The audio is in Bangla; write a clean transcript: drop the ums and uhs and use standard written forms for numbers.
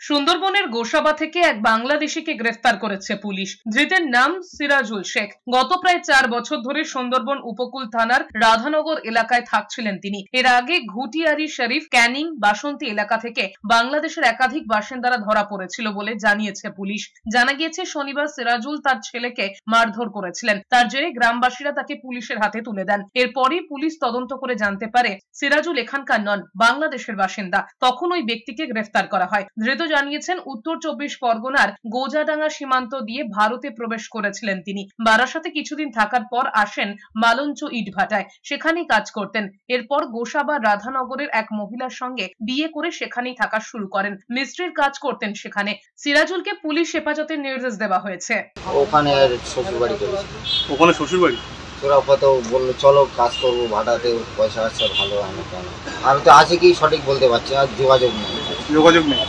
সুন্দরবনের গোসাবা থেকে এক বাংলাদেশিকে গ্রেফতার করেছে পুলিশ। ধৃতের নাম সিরাজুল শেখ। গত প্রায় 4 বছর ধরে সুন্দরবন উপকূল থানার রাধানগর এলাকায় থাকছিলেন তিনি। এর আগে ঘুটিয়ারি শরীফ, ক্যানিং, বাসন্তী এলাকা থেকে বাংলাদেশের একাধিক বাসিন্দারা ধরা পড়েছিল বলে জানিয়েছে পুলিশ। জানা গিয়েছে শনিবার সিরাজুল তার ছেলেকে মারধর করেছিলেন। তার জেরে গ্রামবাসীরা তাকে পুলিশের হাতে তুলে দেন। এরপরই পুলিশ তদন্ত করে জানতে পারে সিরাজুল এখানকার নন, বাংলাদেশের বাসিন্দা। তখন ওই ব্যক্তিকে গ্রেফতার করা হয়। ধৃত জানিয়েছেন উত্তর 24 পরগনার গোজাডাঙ্গা সীমান্ত দিয়ে ভারতে প্রবেশ করেছিলেন তিনি। বারাসাতে কিছুদিন থাকার পর আসেন মালঞ্চ ইটভাটায়, সেখানেই কাজ করতেন। এরপর গোসাবা রাধানগরের এক মহিলার সঙ্গে বিয়ে করে সেখানেই থাকা শুরু করেন। মিস্ত্রির কাজ করতেন সেখানে। সিরাজুলকে পুলিশ হেফাজতের নির্দেশ দেওয়া হয়েছে। ওখানে শ্বশুরবাড়ি করেছে। ওখানে শ্বশুরবাড়ি তোরা কত বললো চলো কাজ করবো, ভাড়াতে পয়সা আসছে ভালো। আমি কেন আমি তো আছে কি সঠিক বলতে পারছি, আর যোগাযোগ নেই।